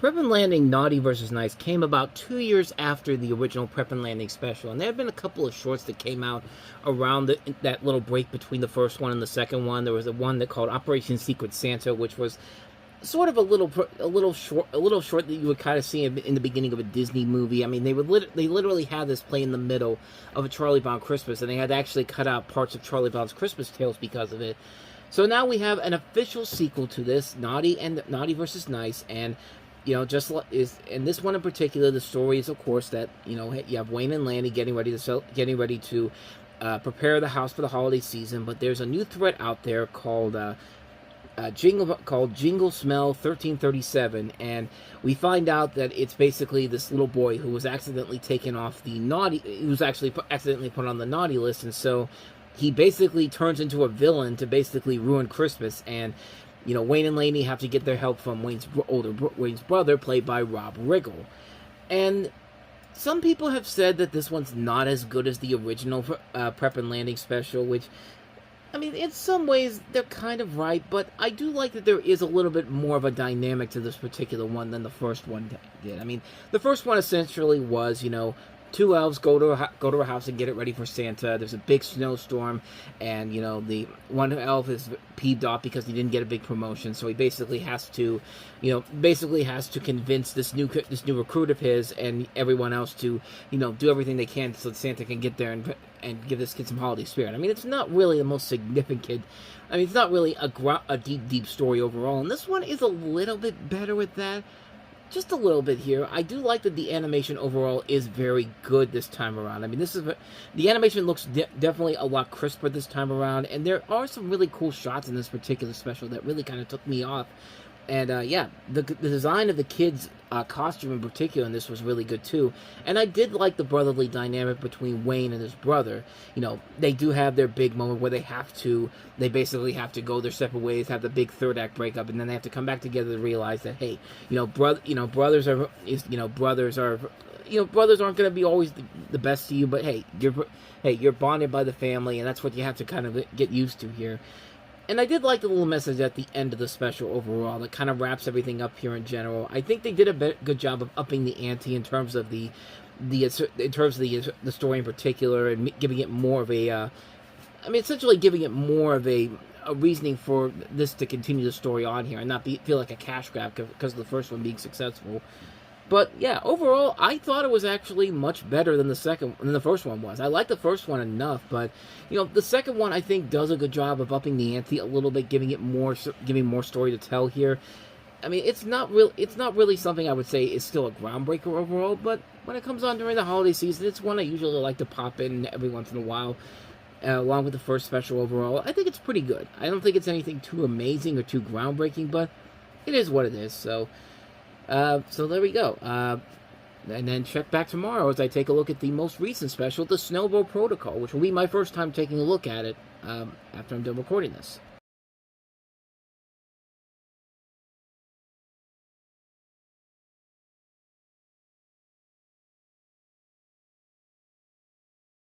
Prep and Landing Naughty vs. Nice came about 2 years after the original Prep and Landing special, and there have been a couple of shorts that came out around that little break between the first one and the second one. There was a one that called Operation Secret Santa, which was sort of a little short that you would kind of see in the beginning of a Disney movie. I mean, they literally had this play in the middle of a Charlie Brown Christmas, and they had to actually cut out parts of Charlie Brown's Christmas Tales because of it. So now we have an official sequel to this, Naughty vs. Nice, and just in this one in particular, the story is, of course, that you have Wayne and Lanny getting ready to prepare the house for the holiday season. But there's a new threat out there called Jingle Smell 1337, and we find out that it's basically this little boy who was accidentally taken off the naughty. He was actually accidentally put on the naughty list, and so he basically turns into a villain to basically ruin Christmas. And Wayne and Laney have to get their help from Wayne's brother, played by Rob Riggle. And some people have said that this one's not as good as the original Prep and Landing special, which, I mean, in some ways, they're kind of right, but I do like that there is a little bit more of a dynamic to this particular one than the first one did. I mean, the first one essentially was, two elves go to a house and get it ready for Santa. There's a big snowstorm, and the one elf is peeved off because he didn't get a big promotion, so he basically has to convince this new recruit of his and everyone else to do everything they can so that Santa can get there and give this kid some holiday spirit. I mean, it's not really the most significant. I mean, it's not really a deep story overall, and this one is a little bit better with that. Just a little bit here. I do like that the animation overall is very good this time around. I mean, the animation looks definitely a lot crisper this time around, and there are some really cool shots in this particular special that really kind of took me off. And yeah, the design of the kids' costume in particular in this was really good too. And I did like the brotherly dynamic between Wayne and his brother. They do have their big moment where they basically have to go their separate ways, have the big third act breakup, and then they have to come back together to realize that, hey, brothers aren't going to be always the best to you, but hey, you're bonded by the family, and that's what you have to kind of get used to here. And I did like the little message at the end of the special overall that kind of wraps everything up here in general. I think they did a good job of upping the ante in terms of the story in particular, and giving it more of essentially giving it more of a reasoning for this to continue the story on here and not feel like a cash grab because of the first one being successful. But yeah, overall, I thought it was actually much better than the first one was. I like the first one enough, but the second one I think does a good job of upping the ante a little bit, giving more story to tell here. I mean, it's not really something I would say is still a groundbreaker overall, but when it comes on during the holiday season, it's one I usually like to pop in every once in a while. Along with the first special overall, I think it's pretty good. I don't think it's anything too amazing or too groundbreaking, but it is what it is. So there we go. And then check back tomorrow as I take a look at the most recent special, the Snowball Protocol, which will be my first time taking a look at it after I'm done recording this.